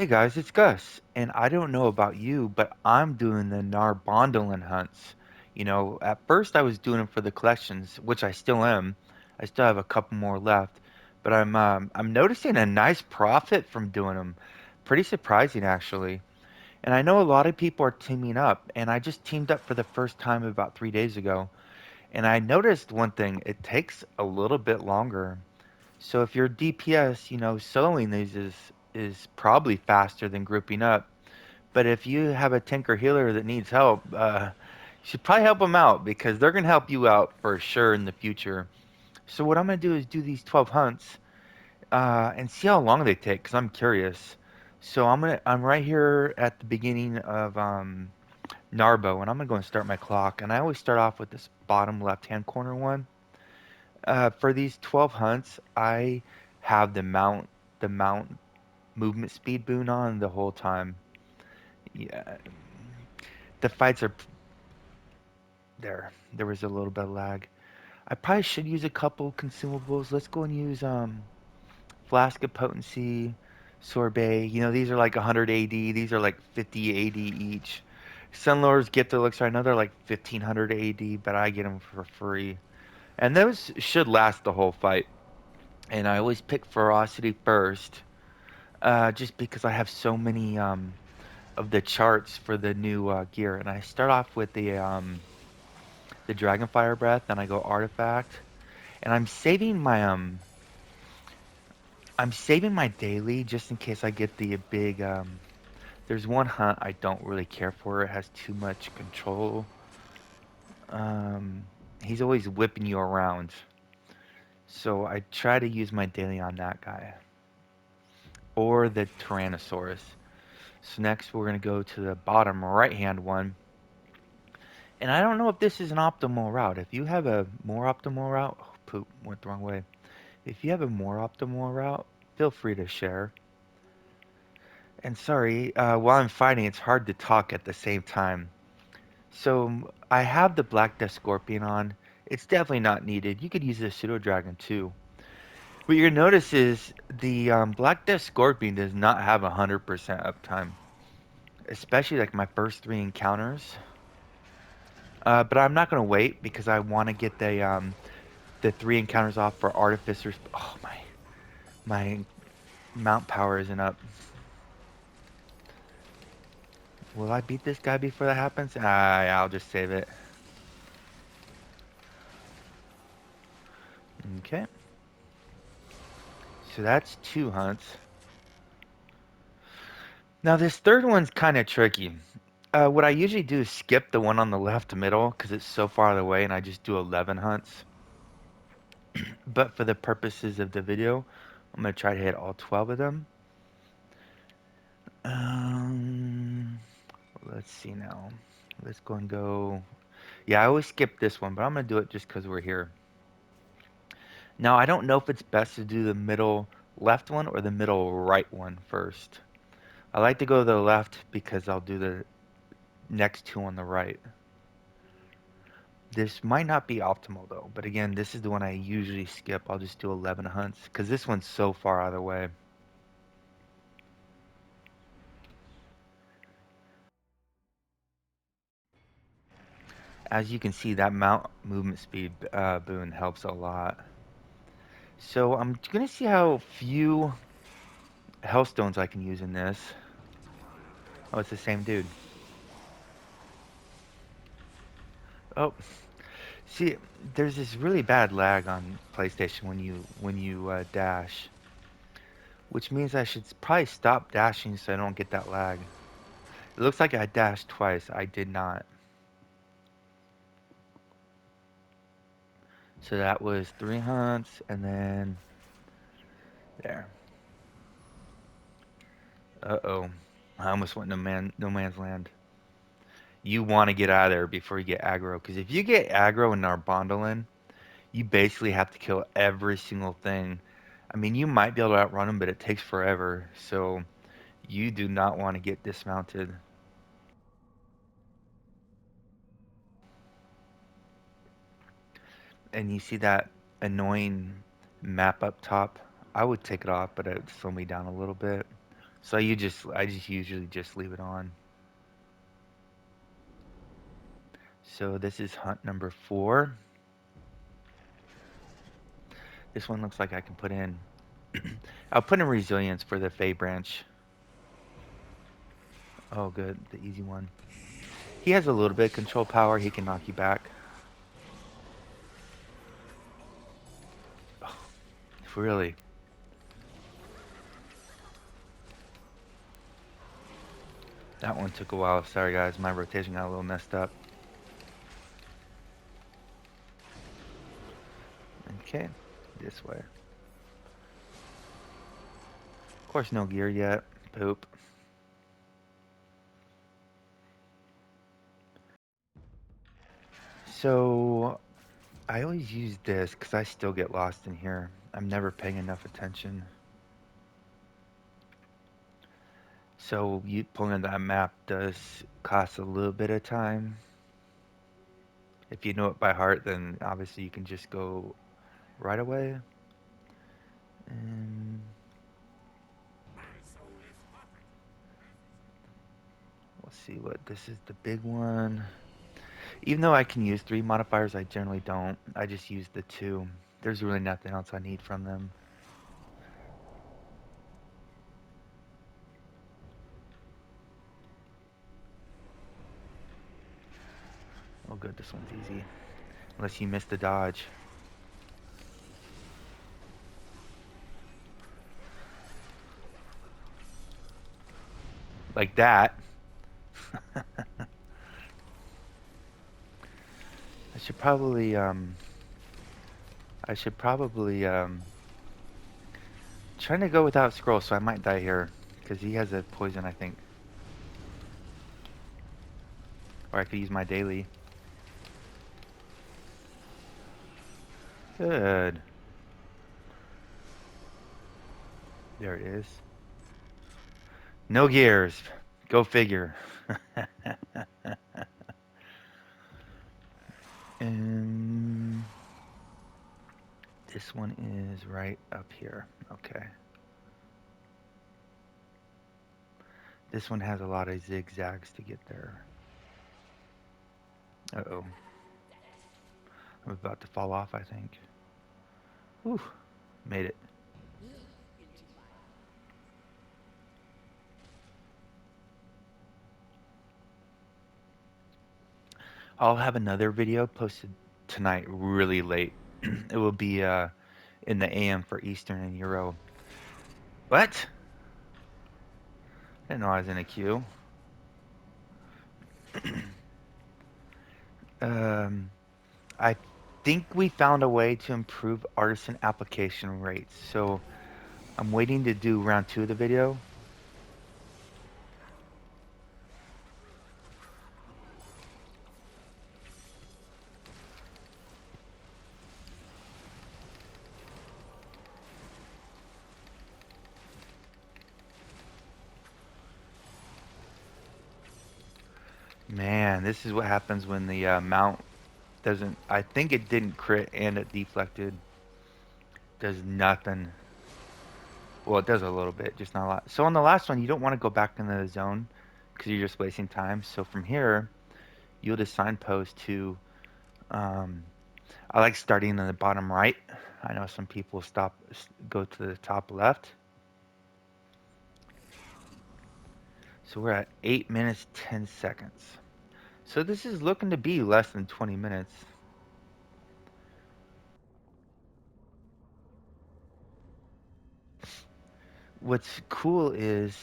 Hey guys, it's Gus, and I don't know about you, but I'm doing the Narbondellyn hunts. At first I was doing them for the collections, which I still am. I still have a couple more left, but I'm noticing a nice profit from doing them. Pretty surprising actually. And I know a lot of people are teaming up, and I just teamed up for the first time about 3 days ago. And I noticed one thing, it takes a little bit longer. So if you're DPS, soloing these is probably faster than grouping up. But if you have a tank or healer that needs help, you should probably help them out because they're gonna help you out for sure in the future. So what I'm gonna do is do these 12 hunts and see how long they take because I'm curious. So I'm right here at the beginning of Narbo, and I'm gonna go and start my clock. And I always start off with this bottom left-hand corner one. For these 12 hunts, I have the mount movement speed boon on the whole time. Yeah, the fights are there. There was a little bit of lag. I probably should use a couple consumables. Let's go and use flask of potency, sorbet. These are like 100 AD. These are like 50 AD each. Sunlord's Gift Elixir. I know they're like 1500 AD, but I get them for free. And those should last the whole fight. And I always pick ferocity first, just because I have so many of the charts for the new gear. And I start off with the Dragonfire Breath, then I go Artifact, and I'm saving my daily just in case I get the big there's one hunt I don't really care for. It has too much control. Um he's always whipping you around. So I try to use my daily on that guy or the Tyrannosaurus. So next we're going to go to the bottom right hand one. And I don't know if this is an optimal route. If you have a more optimal route, oh, poop, went the wrong way. If you have a more optimal route, feel free to share. And sorry, while I'm fighting, it's hard to talk at the same time. So I have the Black Death Scorpion on. It's definitely not needed. You could use the Pseudo Dragon too. What you're gonna notice is the Black Death Scorpion does not have 100% uptime, especially like my first three encounters. But I'm not gonna wait because I want to get the three encounters off for Artificers. Oh my mount power isn't up. Will I beat this guy before that happens? I'll just save it. Okay. So that's two hunts. Now this third one's kind of tricky. What I usually do is skip the one on the left middle because it's so far away and I just do 11 hunts. But for the purposes of the video, I'm going to try to hit all 12 of them. Um, let's see now. Let's go and go. Yeah, I always skip this one, but I'm going to do it just because we're here. Now, I don't know if it's best to do the middle left one or the middle right one first. I like to go to the left because I'll do the next two on the right. This might not be optimal though, but again, this is the one I usually skip. I'll just do 11 hunts because this one's so far out of the way. As you can see, that mount movement speed boon helps a lot. So I'm gonna see how few hellstones I can use in this. Oh, it's the same dude. Oh, see, there's this really bad lag on PlayStation when you dash, which means I should probably stop dashing so I don't get that lag. It looks like I dashed twice. I did not. So that was three hunts, and then there. Uh-oh. I almost went no man's land. You want to get out of there before you get aggro, because if you get aggro in Narbondellyn, you basically have to kill every single thing. I mean, you might be able to outrun them, but it takes forever. So you do not want to get dismounted. And you see that annoying map up top? I would take it off, but it would slow me down a little bit. So I just usually just leave it on. So this is hunt number 4. This one looks like I can put in. I'll put in resilience for the Fey branch. Oh, good, the easy one. He has a little bit of control power. He can knock you back. Oh, really? That one took a while. Sorry, guys. My rotation got a little messed up. Okay, this way. Of course, no gear yet. Poop. So, I always use this because I still get lost in here. I'm never paying enough attention. So, you pulling that map does cost a little bit of time. If you know it by heart, then obviously you can just go right away. And let's see what this is, the big one. Even though I can use 3 modifiers, I generally don't. I just use the 2. There's really nothing else I need from them. Oh good, this one's easy. Unless you miss the dodge. Like that. I should probably trying to go without scroll, so I might die here. Because he has a poison, I think. Or I could use my daily. Good. There it is. No gears. Go figure. And this one is right up here. Okay. This one has a lot of zigzags to get there. Uh-oh. I'm about to fall off, I think. Whew. Made it. I'll have another video posted tonight really late. It will be in the AM for Eastern and Euro. What? I didn't know I was in a queue. um, I think we found a way to improve artisan application rates. So I'm waiting to do round 2 of the video. Man, this is what happens when the mount doesn't. I think it didn't crit and it deflected. Does nothing. Well, it does a little bit, just not a lot. So on the last one, you don't want to go back into the zone because you're just wasting time. So from here, you'll just signpost to. I like starting in the bottom right. I know some people go to the top left. So we're at 8 minutes 10 seconds. So this is looking to be less than 20 minutes. What's cool is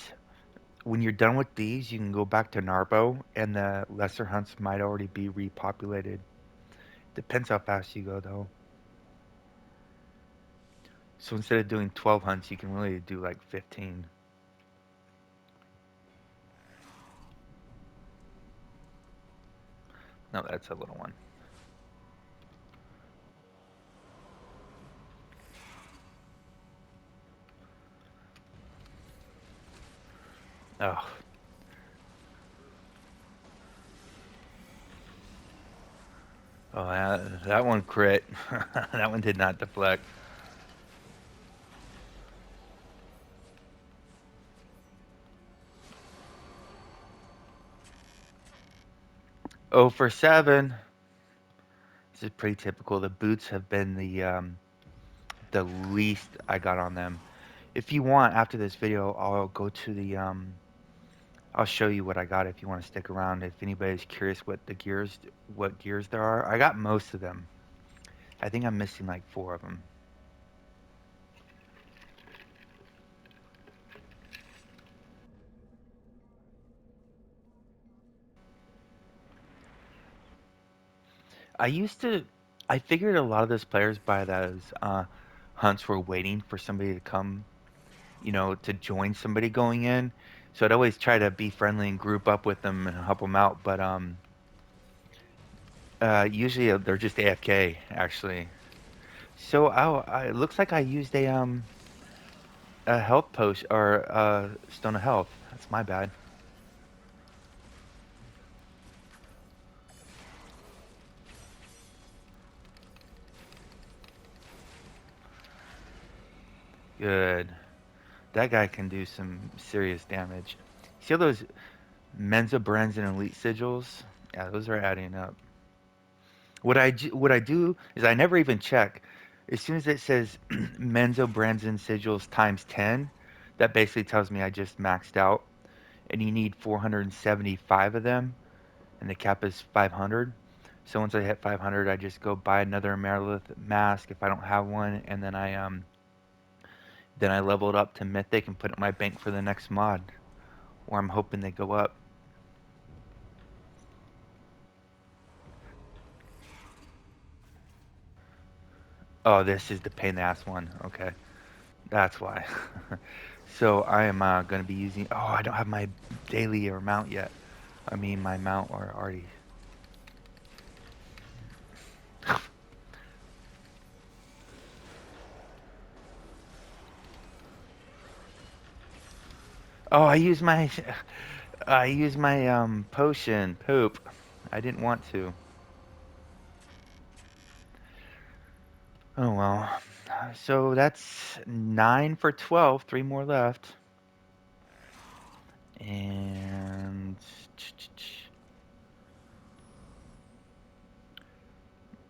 when you're done with these, you can go back to Narbo, and the lesser hunts might already be repopulated. Depends how fast you go, though. So instead of doing 12 hunts, you can really do like 15. No, that's a little one. Oh. Oh, that one crit. That one did not deflect. Oh for 7. This is pretty typical. The boots have been the least I got on them. If you want, after this video, I'll go to I'll show you what I got if you want to stick around. If anybody's curious what gears there are, I got most of them. I think I'm missing like 4 of them. I used to, I figured a lot of those players by those hunts were waiting for somebody to come, to join somebody going in. So I'd always try to be friendly and group up with them and help them out. But usually they're just AFK actually. So it looks like I used a health potion or stone of health. That's my bad. Good. That guy can do some serious damage. See all those Menza Brands and Elite Sigils? Yeah, those are adding up. What I do is I never even check. As soon as it says Menzo Brands and Sigils times 10, that basically tells me I just maxed out. And you need 475 of them, and the cap is 500. So once I hit 500, I just go buy another Merilith mask if I don't have one, and then I level it up to Mythic and put it in my bank for the next mod, or I'm hoping they go up. Oh, this is the pain in the ass one. Okay, that's why. So I am going to be using. Oh, I don't have my daily or mount yet. I mean, my mount are already. Oh, I use my potion. Poop. I didn't want to. Oh well. So that's 9 for 12. 3 more left. And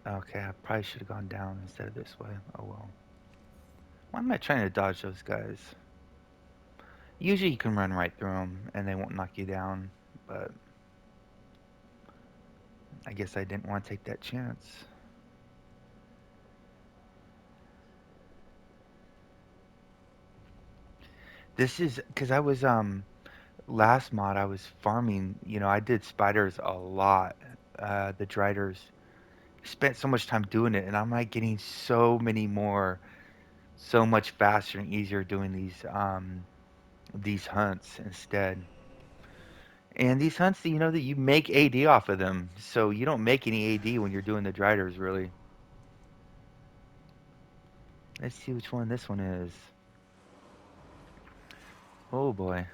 okay, I probably should have gone down instead of this way. Oh well. Why am I trying to dodge those guys? Usually you can run right through them and they won't knock you down, but I guess I didn't want to take that chance. This is because I was last mod I was farming. I did spiders a lot. The driders spent so much time doing it, and I'm like getting so many more, so much faster and easier doing these hunts instead. And these hunts, that you make AD off of them, so you don't make any AD when you're doing the driders really. Let's see which one this one is. Oh boy.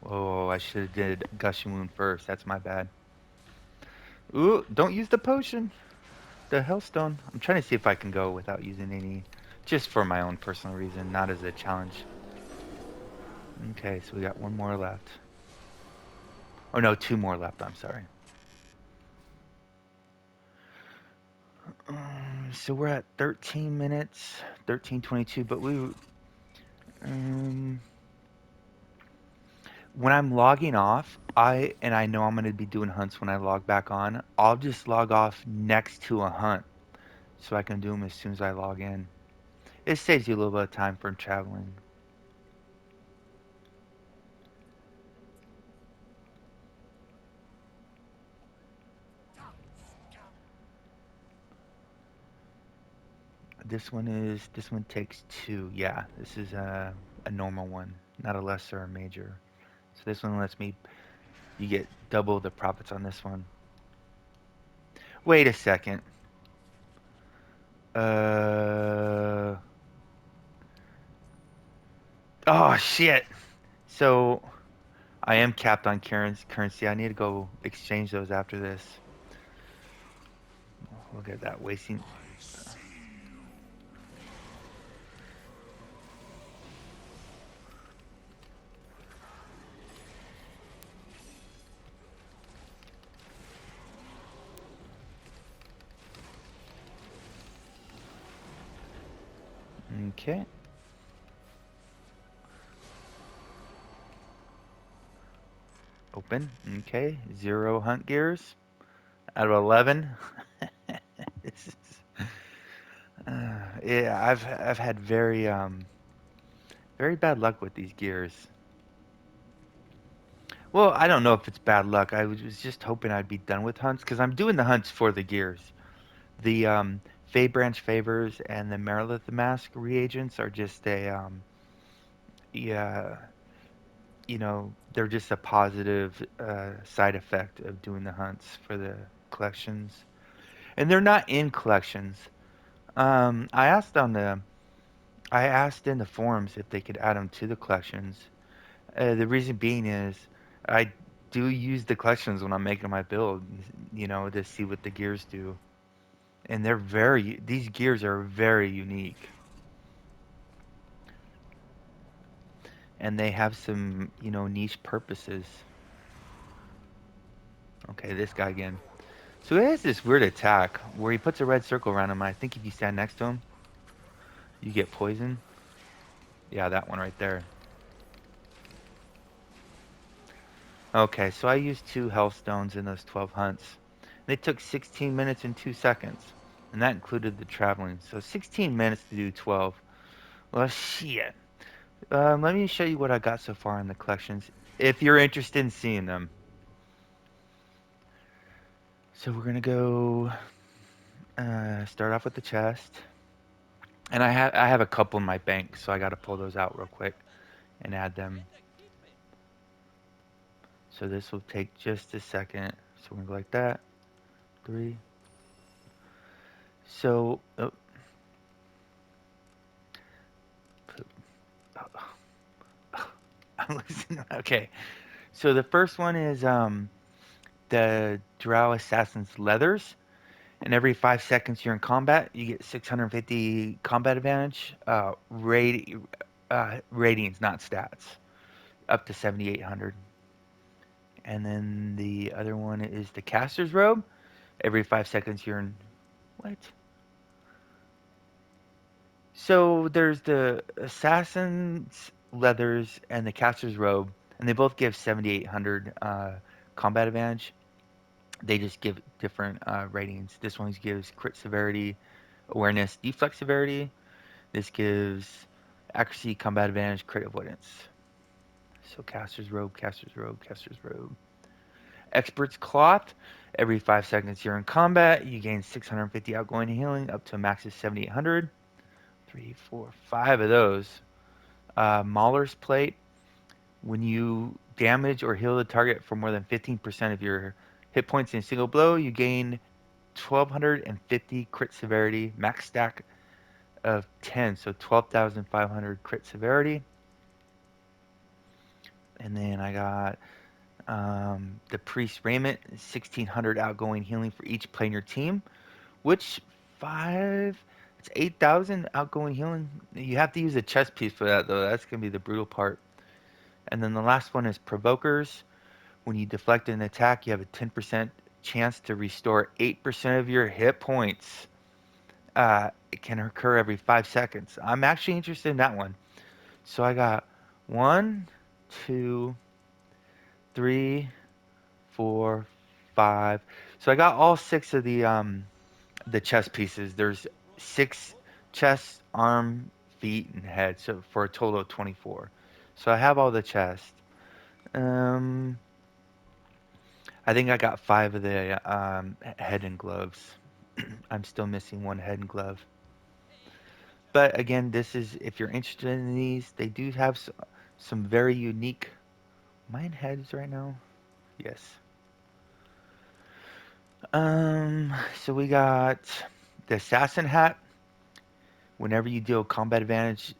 Oh, I should have did gushing wound first. That's my bad. Ooh, don't use the potion. The hellstone. I'm trying to see if I can go without using any, just for my own personal reason, not as a challenge. Okay, so we got one more left. Oh no, 2 more left. I'm sorry. So we're at 13 minutes, 13:22. But um, when I'm logging off, I know I'm going to be doing hunts when I log back on. I'll just log off next to a hunt so I can do them as soon as I log in. It saves you a little bit of time from traveling. This one takes 2. Yeah, this is a normal one, not a lesser or major. So this one lets me you get double the profits on this one. Wait a second. Uh oh shit. So I am capped on currency. I need to go exchange those after this. Look at that wasting. Okay. Open. Okay. Zero hunt gears out of 11. This is, yeah, I've had very bad luck with these gears. Well, I don't know if it's bad luck. Was just hoping I'd be done with hunts because I'm doing the hunts for the gears. The Fey Branch Favors and the Merilith Mask reagents are just a yeah, they're just a positive side effect of doing the hunts for the collections, and they're not in collections. I asked in the forums if they could add them to the collections. The reason being is I do use the collections when I'm making my build, to see what the gears do, and these gears are very unique, and they have some niche purposes. Okay, this guy again. So he has this weird attack where he puts a red circle around him. I think if you stand next to him, you get poison. Yeah, that one right there. Okay, so I used two health stones in those 12 hunts. They took 16 minutes and 2 seconds, and that included the traveling. So 16 minutes to do 12. Well, shit. Let me show you what I got so far in the collections, if you're interested in seeing them. So we're gonna go start off with the chest, and I have a couple in my bank, so I got to pull those out real quick and add them. So this will take just a second. So we're gonna go like that. Three. So, oh, I'm listening. Okay. So the first one is the Drow Assassin's Leathers. And every 5 seconds you're in combat, you get 650 combat advantage. Ratings, not stats. Up to 7,800. And then the other one is the Caster's Robe. Every 5 seconds you're in. What? So there's the Assassin's Leathers and the Caster's Robe, and they both give 7,800 combat advantage. They just give different ratings. This one gives crit severity, awareness, deflect severity. This gives accuracy, combat advantage, crit avoidance. So Caster's Robe, Caster's Robe, Caster's Robe. Expert's Cloth. Every 5 seconds you're in combat, you gain 650 outgoing healing up to a max of 7,800. Three, four, five of those. Mauler's Plate. When you damage or heal the target for more than 15% of your hit points in a single blow, you gain 1,250 crit severity, max stack of 10, so 12,500 crit severity. And then I got the Priest Raiment, 1,600 outgoing healing for each player in your team, which it's 8,000 outgoing healing. You have to use a chest piece for that, though. That's going to be the brutal part. And then the last one is Provokers. When you deflect an attack, you have a 10% chance to restore 8% of your hit points. It can occur every 5 seconds. I'm actually interested in that one. So I got one, two, three, four, five. So I got all six of the chest pieces. There's six chest, arm, feet, and head. So for a total of 24. So I have all the chest. Um, I think I got five of the head and gloves. I'm still missing one head and glove. But again, this is if you're interested in these, they do have some very unique mine heads right now. Yes. So we got the assassin hat. Whenever you deal combat advantage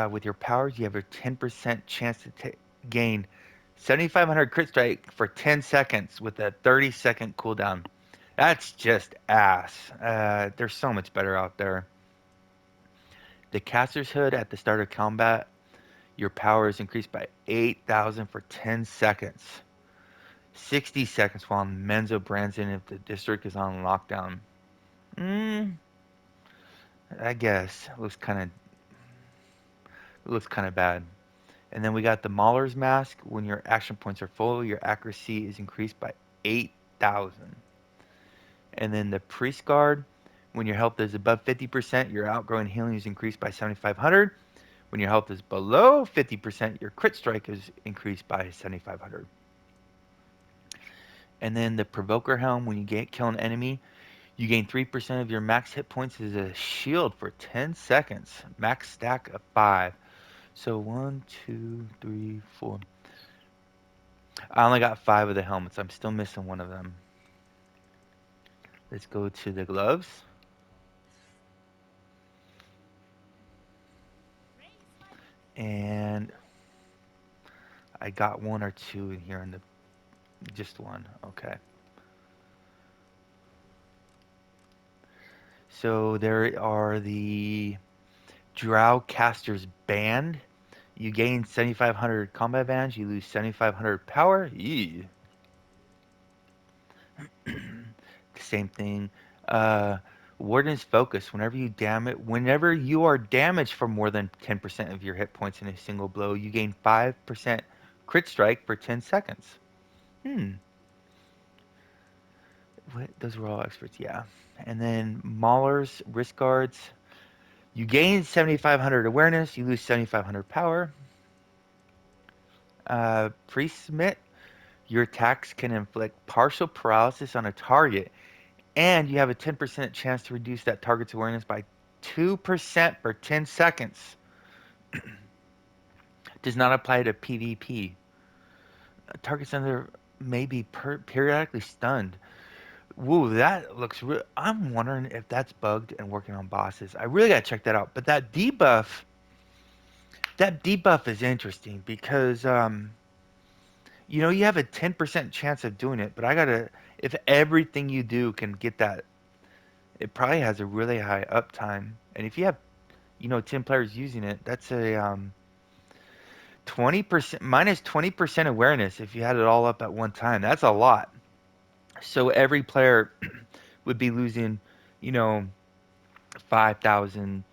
with your powers, you have a 10% chance to gain 7,500 crit strike for 10 seconds with a 30-second cooldown. That's just ass. There's so much better out there. The caster's hood at the start of combat, your power is increased by 8,000 for 10 seconds. 60 seconds while Menzo brands in if the district is on lockdown. Mm, I guess it looks kind of bad. And then we got the Mauler's Mask. When your action points are full, your accuracy is increased by 8,000. And then the Priest Guard. When your health is above 50%, your outgoing healing is increased by 7,500. When your health is below 50%, your crit strike is increased by 7,500. And then the Provoker Helm. When you kill an enemy, you gain 3% of your max hit points as a shield for 10 seconds. Max stack of 5. So one, two, three, four. I only got 5 of the helmets. I'm still missing one of them. Let's go to the gloves. And I got one or two in here in the just one. Okay. So there are the Drow Caster's Band. You gain 7,500 combat advantage. You lose 7,500 power. Eee. Same thing. Uh, Warden's Focus. Whenever you are damaged for more than 10% of your hit points in a single blow, you gain 5% crit strike for 10 seconds. Hmm. What? Those were all experts, yeah. And then Mauler's Wrist Guards. You gain 7,500 awareness. You lose 7,500 power. Priest Smith. Your attacks can inflict partial paralysis on a target, and you have a 10% chance to reduce that target's awareness by 2% for 10 seconds. Does not apply to PvP. Targets under may be periodically stunned. Woo, that looks real. I'm wondering if that's bugged and working on bosses. I really gotta check that out. But that debuff is interesting because you have a 10% chance of doing it, but if everything you do can get that, it probably has a really high uptime. And if you have 10 players using it, that's a 20% minus 20% awareness if you had it all up at one time. That's a lot. So every player would be losing, you know, 5,000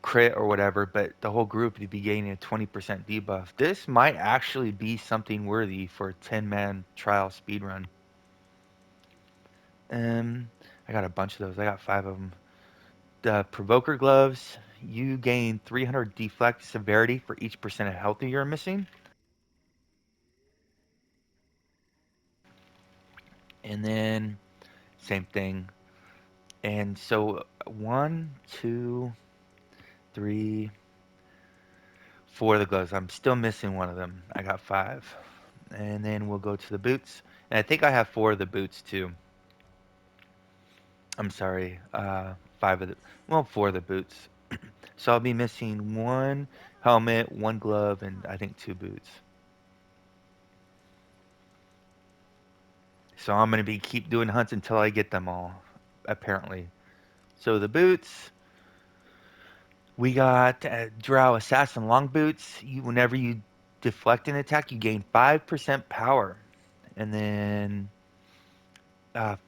crit or whatever, but the whole group would be gaining a 20% debuff. This might actually be something worthy for a 10-man trial speedrun. Um, I got a bunch of those. I got 5 of them. The Provoker Gloves, you gain 300 deflect severity for each percent of health you're missing. And then, same thing. And so, one, two, three, 4 of the gloves. I'm still missing one of them. I got 5. And then we'll go to the boots. And I think I have 4 of the boots too. I'm sorry. 4 of the boots. So I'll be missing 1 helmet, 1 glove, and I think 2 boots. So I'm gonna be keep doing hunts until I get them all, apparently. So the boots, we got Drow Assassin Long Boots. Whenever you deflect an attack, you gain 5% power, and then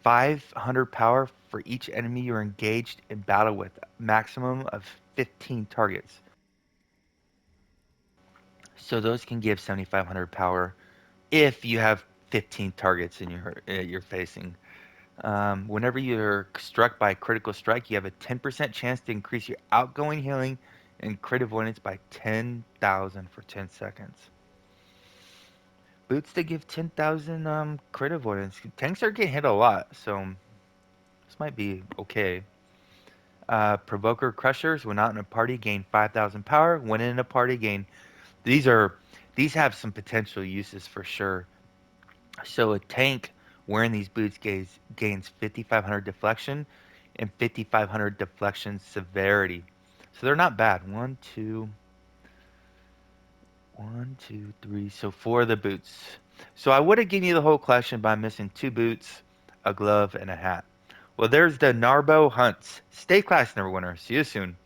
500 power for each enemy you're engaged in battle with, maximum of 15 targets. So those can give 7,500 power if you have 15 targets in you're facing. Whenever you're struck by a critical strike, you have a 10% chance to increase your outgoing healing and crit avoidance by 10,000 for 10 seconds. Boots that give 10,000 crit avoidance. Tanks are getting hit a lot, so this might be okay. Provoker Crushers, when out in a party, gain 5,000 power. When in a party, gain. These are these have some potential uses for sure. So a tank wearing these boots gains 5,500 deflection and 5,500 deflection severity. So they're not bad. One, two, three. So four of the boots. So I would have given you the whole collection by missing two boots, a glove, and a hat. Well, there's the Narbo hunts. Stay class, Neverwinter. See you soon.